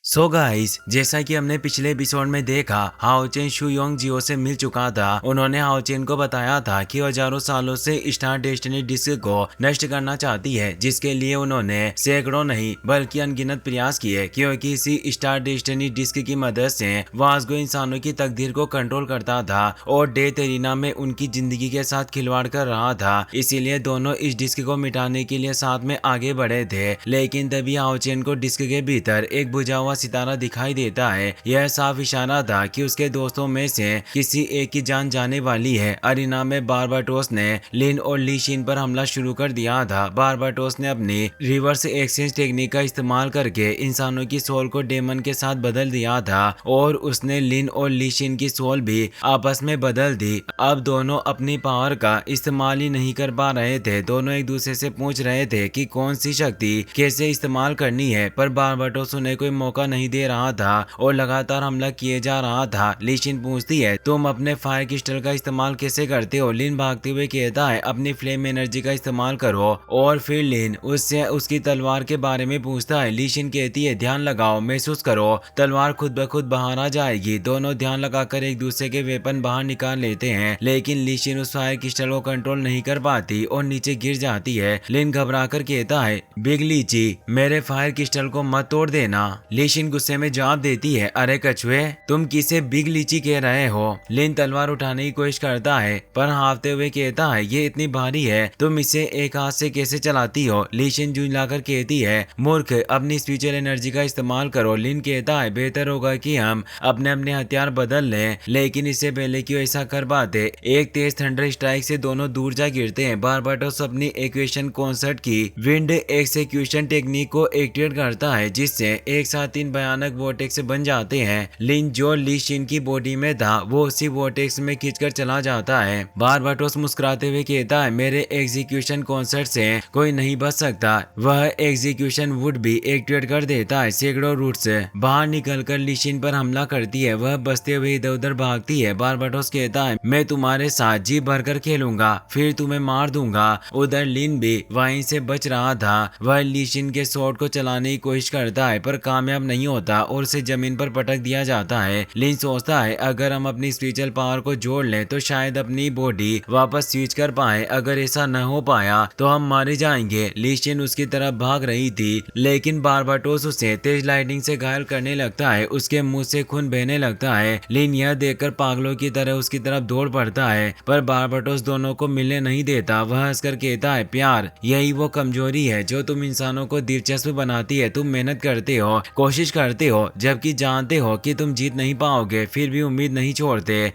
So guys, जैसा कि हमने पिछले एपिसोड में देखा, हाओ चेन शू योंग जियो से मिल चुका था। उन्होंने हाओ चेन को बताया था कि हजारों सालों से स्टार डेस्टिनी डिस्क को नष्ट करना चाहती है, जिसके लिए उन्होंने सैकड़ों नहीं बल्कि अनगिनत प्रयास किए, क्योंकि इसी स्टार डेस्टिनी डिस्क की मदद से वास्गो इंसानों की तकदीर को कंट्रोल करता था और डेथ एरिना में उनकी जिंदगी के साथ खिलवाड़ कर रहा था। इसीलिए दोनों इस डिस्क को मिटाने के लिए साथ में आगे बढ़े थे। लेकिन तभी हाओ चेन को डिस्क के भीतर एक बुझा हुआ सितारा दिखाई देता है। यह साफ इशारा था कि उसके दोस्तों में से किसी एक की जान जाने वाली है। अरीना में बारबाटोस ने लिन और ली शिन पर हमला शुरू कर दिया था। बारबाटोस ने अपनी रिवर्स एक्सचेंज टेक्निक का इस्तेमाल करके इंसानों की सोल को डेमन के साथ बदल दिया था और उसने लिन और ली शिन की सोल भी आपस में बदल दी। अब दोनों अपनी पावर का इस्तेमाल ही नहीं कर पा रहे थे। दोनों एक दूसरे से पूछ रहे थे कि कौन सी शक्ति कैसे इस्तेमाल करनी है, पर बारबाटोस उन्हें कोई मौका नहीं दे रहा था और लगातार हमला किए जा रहा था। ली शिन पूछती है, तुम अपने फायर क्रिस्टल का इस्तेमाल कैसे करते हो? लिन भागते हुए कहता है, अपनी फ्लेम एनर्जी का इस्तेमाल करो। और फिर लिन उससे उसकी तलवार के बारे में पूछता है। ली शिन कहती है, ध्यान लगाओ, महसूस करो, तलवार खुद ब खुद बाहर आ जाएगी। दोनों ध्यान लगाकर एक दूसरे के वेपन बाहर निकाल लेते हैं, लेकिन ली शिन उस फायर क्रिस्टल को कंट्रोल नहीं कर पाती और नीचे गिर जाती है। लिन घबराकर कहता है, बिग लीची, मेरे फायर क्रिस्टल को मत तोड़ देना। ली शिन गुस्से में जवाब देती है, अरे कछुए, तुम किसे बिग लीची कह रहे हो? लिन तलवार उठाने की कोशिश करता है पर हाफते हुए कहता है, ये इतनी भारी है, तुम इसे एक हाथ से कैसे चलाती हो? ली शिन झुंझलाकर कहती है, मूर्ख, अपनी स्पिरिचुअल एनर्जी का इस्तेमाल करो। लिन कहता है, बेहतर होगा कि हम अपने अपने हथियार बदल लें, लेकिन इससे पहले कि ऐसा कर पाते, एक तेज थंडर स्ट्राइक से दोनों दूर जा गिरते हैं। बारबाटोस अपनी इक्वेशन कॉन्सर्ट की विंड एक्सेक्यूशन टेक्निक को एक्टिवेट करता है, जिससे एक साथ 3 भयानक वोर्टेक्स बन जाते हैं। लिन जो ली शिन की बॉडी में था वो उसी वोर्टेक्स में खींचकर चला जाता है। बारबाटोस मुस्कुराते हुए कहता है, मेरे एग्जीक्यूशन कॉन्सर्ट से कोई नहीं बच सकता। वह एग्जीक्यूशन वुड भी एक्टिवेट कर देता है। सैकड़ों रूट से बाहर निकलकर ली शिन पर हमला करती है। वह बचते हुए इधर उधर भागती है। बारबाटोस कहता है, मैं तुम्हारे साथ जी भरकर खेलूंगा, फिर तुम्हें मार दूंगा। उधर लिन भी वहीं से बच रहा था। वह ली शिन के शॉट को चलाने की कोशिश करता है पर कामयाब नहीं होता और उसे जमीन पर पटक दिया जाता है। लिन सोचता है, अगर हम अपनी स्पिरिचुअल पावर को जोड़ लें तो शायद अपनी बॉडी वापस स्विच कर पाए। अगर ऐसा न हो पाया तो हम मारे जाएंगे। ली शिन उसकी तरफ भाग रही थी, लेकिन बारबाटोस उसे तेज लाइटिंग से घायल करने लगता है। उसके मुंह से खून बहने लगता है। लिन यह देखकर पागलों की तरह उसकी तरफ दौड़ पड़ता है, पर बारबाटोस दोनों को मिलने नहीं देता। वह हंसकर कहता है, प्यार, यही वो कमजोरी है जो तुम इंसानों को दिलचस्प बनाती है। तुम मेहनत करते हो, कोशिश करते हो, जबकि जानते हो कि तुम जीत नहीं पाओगे, फिर भी उम्मीद नहीं छोड़ते।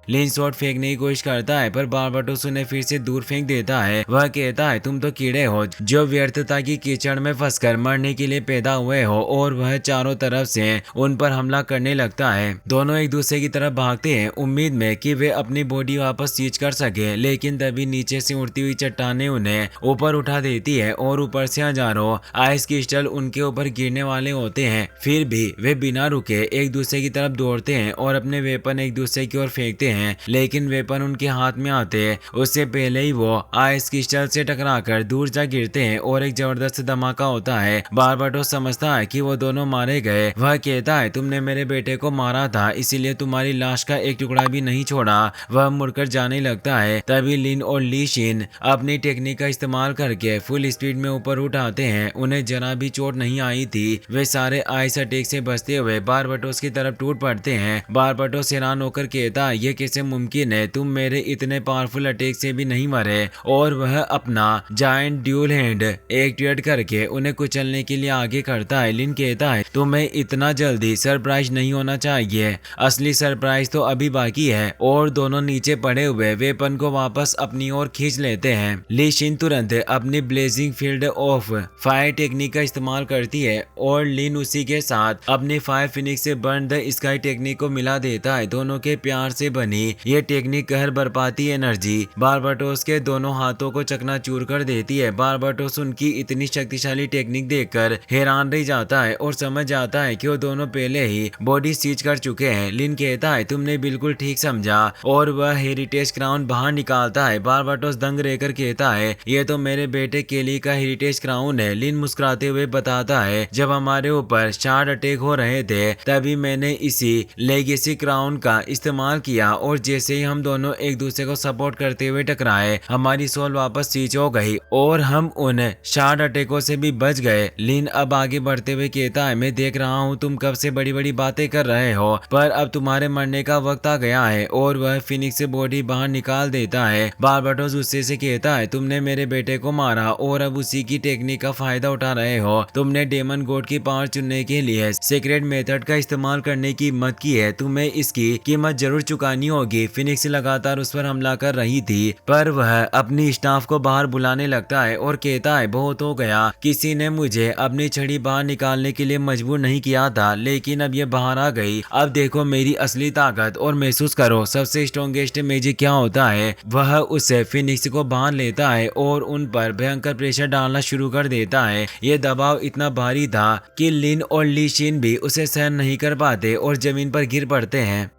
लिन शॉट फेंकने की कोशिश करता है पर बारबाटोस उन्हें फिर से दूर फेंक देता है। वह कहता है, तुम तो कीड़े हो जो व्यर्थता की कीचड़ में फंसकर मरने के लिए पैदा हुए हो, और वह चारों तरफ से उन पर हमला करने लगता है। दोनों एक दूसरे की तरफ भागते हैं, उम्मीद में कि वे अपनी बॉडी वापस सींच कर सके, लेकिन तभी नीचे से उड़ती हुई चट्टानें उन्हें ऊपर उठा देती है और ऊपर से हजारों आइस क्रिस्टल उनके ऊपर गिरने वाले होते हैं। फिर भी वे बिना रुके एक दूसरे की तरफ दौड़ते हैं और अपने वेपन एक दूसरे की ओर फेंकते हैं, लेकिन वेपन उनके हाथ में आते उससे पहले ही वो आइस क्रिस्टल से टकराकर दूर जा गिरते हैं और एक जबरदस्त धमाका होता है। बारबाटोस समझता है कि वो दोनों मारे गए। वह कहता है, तुमने मेरे बेटे को मारा था, इसीलिए तुम्हारी लाश का एक टुकड़ा भी नहीं छोड़ा। वह मुड़कर जाने लगता है। तभी लिन और ली शिन अपनी टेक्निक का इस्तेमाल करके फुल स्पीड में ऊपर उठाते हैं। उन्हें जरा भी चोट नहीं आई थी। वे सारे आइस अटैक से बचते हुए बारबाटोस की तरफ टूट पड़ते हैं। बारबाटोस हैरान होकर कहता है, ये कैसे मुमकिन है? तुम मेरे इतने पावरफुल अटैक से भी नहीं मरे। और वह अपना जायंट ड्यूल हैंड एक्टिवेट करके उन्हें कुचलने के लिए आगे करता है। लिन कहता है, तुम्हें इतना जल्दी सरप्राइज नहीं होना चाहिए, असली सरप्राइज तो अभी बाकी है। और दोनों नीचे पड़े हुए वेपन को वापस अपनी ओर खींच लेते हैं। ली शिन तुरंत अपनी blazing field of fire technique का इस्तेमाल करती है और लिन उसी के साथ अपनी फायर फिनिक्स से बर्न द स्काई टेक्निक को मिला देता है। दोनों के प्यार से बनी अपनी ये टेक्निक कहर बरपाती एनर्जी बारबाटोस के दोनों हाथों को चकनाचूर कर देती है। बारबाटोस उनकी इतनी शक्तिशाली टेक्निक देखकर हैरान रह जाता है और समझ जाता है कि वो दोनों पहले ही बॉडी सीज कर चुके हैं। लिन कहता है तुमने बिल्कुल ठीक समझा और वह हेरिटेज क्राउन बाहर निकालता है। बारबाटोस दंग रहकर कहता है ये तो मेरे बेटे केली का हेरिटेज क्राउन है। लिन मुस्कुराते हुए बताता है जब हमारे ऊपर शार्ड अटैक हो रहे थे तभी मैंने इसी लेगेसी क्राउन का इस्तेमाल किया और जैसे ही हम दोनों एक दूसरे को सपोर्ट करते हुए टकराए हमारी सोल वापस सीच हो गई और हम उन शार्ड अटैकों से भी बच गए। लिन अब आगे बढ़ते हुए कहता है मैं देख रहा हूँ तुम कब से बड़ी बड़ी बातें कर रहे हो पर अब तुम्हारे मरने का वक्त आ गया है और वह फिनिक्स से बॉडी बाहर निकाल देता है। बारबाटोस गुस्से से कहता है तुमने मेरे बेटे को मारा और अब उसी की टेक्निक का फायदा उठा रहे हो। तुमने डेमन गॉड की पावर चुनने के लिए सीक्रेट मेथड का इस्तेमाल करने की हिम्मत की है, तुम्हें इसकी कीमत जरूर चुकानी होगी। फिनिक्स लगातार उस पर हमला कर रही थी पर वह अपनी स्टाफ को बाहर बुलाने लगता है और कहता है बहुत हो गया, किसी ने मुझे अपनी छड़ी बाहर निकालने के लिए मजबूर नहीं किया था लेकिन अब ये बाहर आ गई। अब देखो मेरी असली ताकत और महसूस करो सबसे स्ट्रॉन्गेस्ट मैजिक क्या होता है। वह उससे फिनिक्स को बांध लेता है और उन पर भयंकर प्रेशर डालना शुरू कर देता है। ये दबाव इतना भारी था कि लिन और ली शिन भी उसे सहन नहीं कर पाते और जमीन पर गिर पड़ते हैं।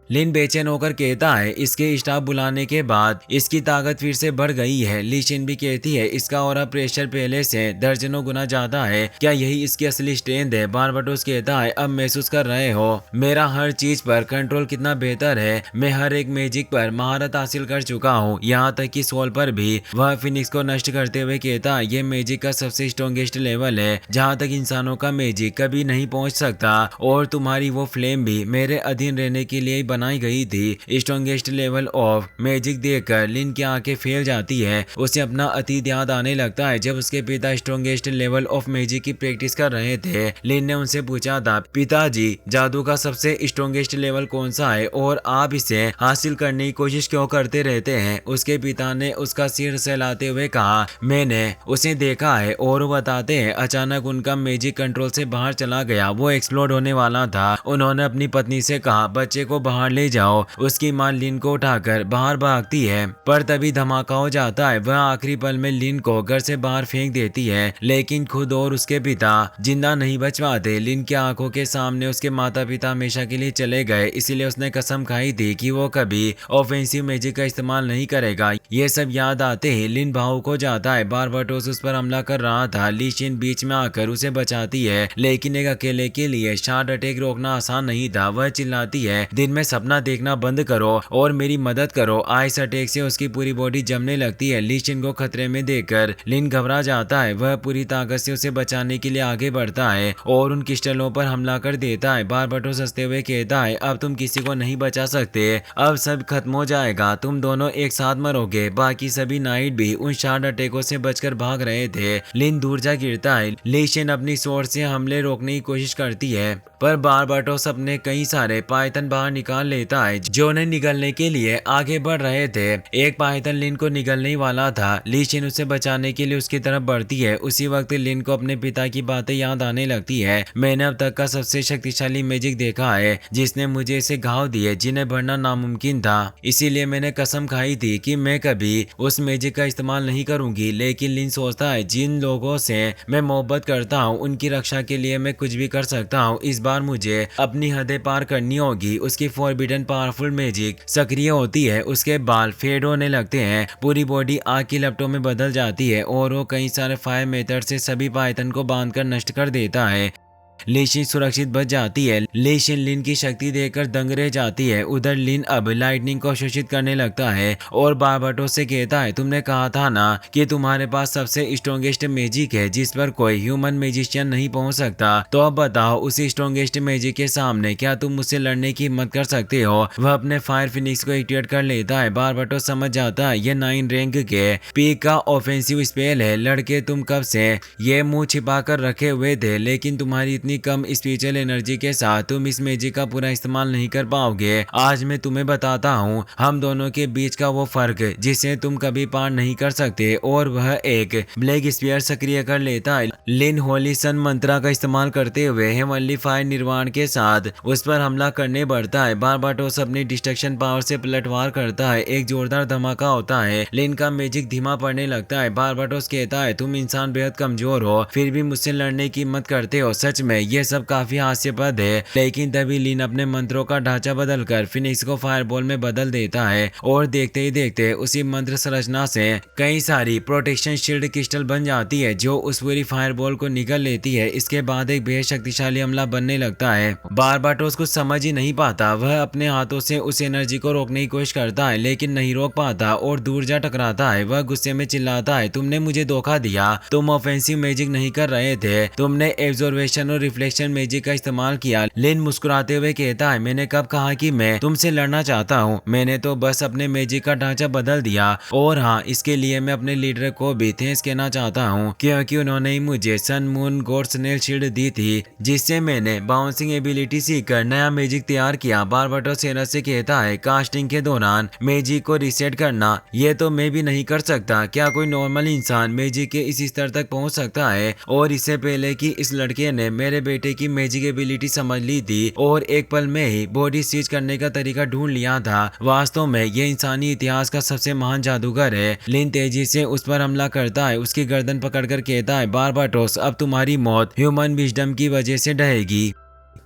लिन बेचैन होकर कहता है इसके स्टाफ बुलाने के बाद इसकी ताकत फिर से बढ़ गई है। ली शिन भी कहती है इसका और प्रेशर पहले से दर्जनों गुना ज्यादा है, क्या यही इसकी असली स्ट्रेंथ है। बारबाटोस कहता है अब महसूस कर रहे हो मेरा हर चीज पर कंट्रोल कितना बेहतर है, मैं हर एक मैजिक पर महारत हासिल कर चुका हूँ यहाँ तक कि सोल पर भी। वह फिनिक्स को नष्ट करते हुए कहता है ये मैजिक का सबसे स्ट्रॉन्गेस्ट लेवल है जहाँ तक इंसानों का मैजिक कभी नहीं पहुँच सकता और तुम्हारी वो फ्लेम भी मेरे अधीन रहने के लिए बनाई गई थी। स्ट्रॉन्गेस्ट लेवल ऑफ मैजिक देखकर लिन की आंखें फैल जाती है। उसे अपना अतीत याद आने लगता है जब उसके पिता स्ट्रॉन्गेस्ट लेवल ऑफ मैजिक की प्रैक्टिस कर रहे थे। लिन ने उनसे पूछा था पिताजी जादू का सबसे स्ट्रॉन्गेस्ट लेवल कौन सा है और आप इसे हासिल करने की कोशिश क्यों करते रहते हैं। उसके पिता ने उसका सिर सहलाते हुए कहा मैंने उसे देखा है और बताते हैं अचानक उनका मैजिक कंट्रोल से बाहर चला गया, वो एक्सप्लोड होने वाला था। उन्होंने अपनी पत्नी से कहा बच्चे को बाहर ले जाओ। उसकी मां लिन को उठाकर बाहर भागती है पर तभी धमाका हो जाता है। वह आखिरी पल में लिन को घर से बाहर फेंक देती है लेकिन खुद और उसके पिता जिंदा नहीं बच पाते। लिन की आंखों के सामने उसके माता पिता हमेशा के लिए चले गए इसलिए उसने कसम खाई थी कि वो कभी ऑफेंसिव मैजिक का इस्तेमाल नहीं करेगा। ये सब याद आते ही लिन भावुक हो जाता है। बारबाटोस उस पर हमला कर रहा था। ली शिन बीच में आकर उसे बचाती है लेकिन एक अकेले के लिए शार्ड अटैक रोकना आसान नहीं था। वह चिल्लाती है दिन में सपना देखना बंद करो और मेरी मदद करो। आइस अटैक से उसकी पूरी बॉडी जमने लगती है। ली शिन को खतरे में देखकर लिन घबरा जाता है। वह पूरी ताकत से उसे बचाने के लिए आगे बढ़ता है और उन क्रिस्टलों पर हमला कर देता है। बारबाटोस हंसते हुए कहता है अब तुम किसी को नहीं बचा सकते, अब सब खत्म हो जाएगा, तुम दोनों एक साथ मरोगे। बाकी सभी नाइट भी उन शार्ड अटैकों से बचकर भाग रहे थे। लिन दूर जा गिरता है। ली शिन अपनी सोर्स से हमले रोकने की कोशिश करती है पर बारबाटोस अपने कई सारे पाइथन बाहर निकाल लेता है जो उन्हें निगलने के लिए आगे बढ़ रहे थे। एक पाइथन लिन को निगलने वाला था। ली शिन उसे बचाने के लिए उसकी तरफ बढ़ती है। उसी वक्त लिन को अपने पिता की बातें याद आने लगती है। मैंने अब तक का सबसे शक्तिशाली मैजिक देखा है जिसने मुझे ऐसे घाव दिए जिन्हें भरना नामुमकिन था, इसीलिए मैंने कसम खाई थी कि मैं कभी उस मैजिक का इस्तेमाल नहीं करूंगी। लेकिन लिन सोचता है जिन लोगों से मैं मोहब्बत करता हूँ उनकी रक्षा के लिए मैं कुछ भी कर सकता हूँ। इस बार मुझे अपनी हदें पार करनी होगी। उसकी फॉरबिडन पावरफुल मैजिक सक्रिय होती है। उसके बाल फेड होने लगते हैं, पूरी बॉडी आग की लपटों में बदल जाती है और वो कई सारे फायर मेथड से सभी पाइथन को बांधकर नष्ट कर देता है। ली शिन सुरक्षित बच जाती है। ली शिन लिन की शक्ति देखकर दंग रह जाती है। उधर लिन अब लाइटनिंग को शोषित करने लगता है और बारबाटोस से कहता है तुमने कहा था ना कि तुम्हारे पास सबसे स्ट्रॉन्गेस्ट मैजिक है जिस पर कोई ह्यूमन मैजिशियन नहीं पहुंच सकता, तो अब बताओ उसी स्ट्रॉन्गेस्ट मैजिक के सामने क्या तुम मुझसे लड़ने की हिम्मत कर सकते हो। वह अपने फायर फिनिक्स को एक्टिवेट कर लेता है। बारबाटोस समझ जाता है ये 9 रैंक के पीक का ऑफेंसिव स्पेल है। लड़के तुम कब से ये मुंह छिपा कर रखे हुए थे लेकिन तुम्हारी इतनी कम स्पिरिचुअल एनर्जी के साथ तुम इस मैजिक का पूरा इस्तेमाल नहीं कर पाओगे। आज मैं तुम्हें बताता हूँ हम दोनों के बीच का वो फर्क जिसे तुम कभी पार नहीं कर सकते, और वह एक ब्लैक स्पीयर सक्रिय कर लेता है। लिन होली सन मंत्रा का इस्तेमाल करते हुए हेवनली फायर निर्वाण के साथ उस पर हमला करने बढ़ता है। बारबाटोस अपनी डिस्ट्रक्शन पावर से पलटवार करता है। एक जोरदार धमाका होता है। लिन का मैजिक धीमा पड़ने लगता है। बारबाटोस कहता है तुम इंसान बेहद कमजोर हो, फिर भी मुझसे लड़ने की हिम्मत करते हो। सच में ये सब काफी हास्यास्पद है, लेकिन तभी लिन अपने मंत्रों का ढांचा बदलकर फिनिक्स को फायरबॉल में बदल देता है, और देखते ही देखते उसी मंत्र संरचना से कई सारी प्रोटेक्शन शील्ड क्रिस्टल बन जाती है जो उस पूरी फायरबॉल को निगल लेती है। इसके बाद एक बेहद शक्तिशाली हमला बनने लगता है। बारबाटोस कुछ समझ ही नहीं पाता। वह अपने हाथों से उस एनर्जी को रोकने की कोशिश करता है, लेकिन नहीं रोक पाता और दूर जा टकराता है। वह गुस्से में चिल्लाता है तुमने मुझे धोखा दिया, तुम ऑफेंसिव मैजिक नहीं कर रहे थे, तुमने एब्जॉर्वेशन और रिफ्लेक्शन मैजिक का इस्तेमाल किया। लिन मुस्कुराते हुए कहता है मैंने कब कहा कि मैं तुमसे लड़ना चाहता हूँ, मैंने तो बस अपने मैजिक का ढांचा बदल दिया। और हाँ, इसके लिए मैं अपने लीडर को भी थैंक्स कहना चाहता हूँ, क्योंकि उन्होंने ही मुझे sun moon god snail shield दी थी, जिससे मैंने बाउंसिंग एबिलिटी सीखकर नया मैजिक तैयार किया। बारबाटोस सेरस से कहता है कास्टिंग के दौरान मैजिक को रीसेट करना, ये तो मैं भी नहीं कर सकता। क्या कोई नॉर्मल इंसान मैजिक के इस स्तर तक पहुंच सकता है? और इससे पहले कि इस लड़के ने मेरे बेटे की मैजिक एबिलिटी समझ ली थी और एक पल में ही बॉडी स्विच करने का तरीका ढूंढ लिया था। वास्तव में ये इंसानी इतिहास का सबसे महान जादूगर है। लिन तेजी से उस पर हमला करता है, उसकी गर्दन पकड़कर कहता है बारबाटोस अब तुम्हारी मौत ह्यूमन विजडम की वजह से ढहेगी।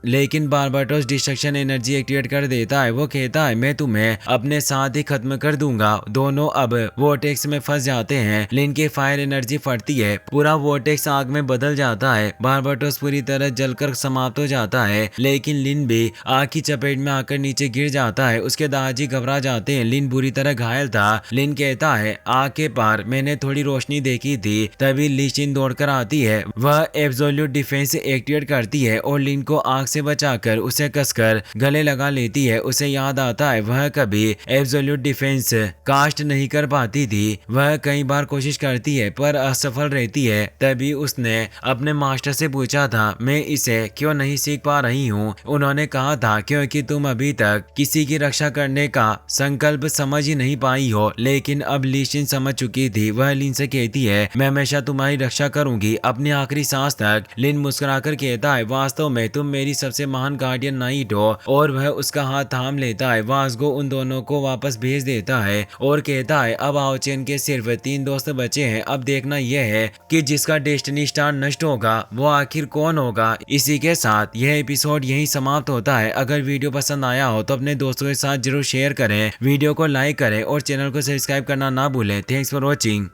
लेकिन बारबाटोस डिस्ट्रक्शन एनर्जी एक्टिवेट कर देता है। वो कहता है मैं तुम्हें अपने साथ ही खत्म कर दूंगा। दोनों अब वोर्टेक्स में फंस जाते हैं। लिन की फायर एनर्जी फटती है, पूरा वोर्टेक्स आग में बदल जाता है। बारबाटोस पूरी तरह जलकर समाप्त हो जाता है, लेकिन लिन भी आग की चपेट में आकर नीचे गिर जाता है। उसके दादाजी घबरा जाते हैं। लिन बुरी तरह घायल था। लिन कहता है आग के पार मैंने थोड़ी रोशनी देखी थी। तभी लीशिन दौड़कर आती है। वह एब्सोल्यूट डिफेंस एक्टिवेट करती है और लिन को आग से बचाकर उसे कसकर गले लगा लेती है। उसे याद आता है वह कभी एब्सोल्यूट डिफेंस कास्ट नहीं कर पाती थी। वह कई बार कोशिश करती है पर असफल रहती है। तभी उसने अपने मास्टर से पूछा था मैं इसे क्यों नहीं सीख पा रही हूँ। उन्होंने कहा था क्योंकि तुम अभी तक किसी की रक्षा करने का संकल्प समझ ही नहीं पाई हो। लेकिन अब लीशिन समझ चुकी थी। वह लिन से कहती है मैं हमेशा तुम्हारी रक्षा करूंगी अपनी आखिरी सांस तक। लिन मुस्कुराकर कहता है वास्तव में तुम मेरी सबसे महान गार्डियन नाइट हो, और वह उसका हाथ थाम लेता है। वास्गो उन दोनों को वापस भेज देता है और कहता है अब आओचेन के सिर्फ 3 दोस्त बचे हैं। अब देखना यह है कि जिसका डेस्टिनी स्टार नष्ट होगा वो आखिर कौन होगा। इसी के साथ यह एपिसोड यहीं समाप्त होता है। अगर वीडियो पसंद आया हो तो अपने दोस्तों के साथ जरूर शेयर करें, वीडियो को लाइक करें और चैनल को सब्सक्राइब करना ना भूलें। Thanks for watching.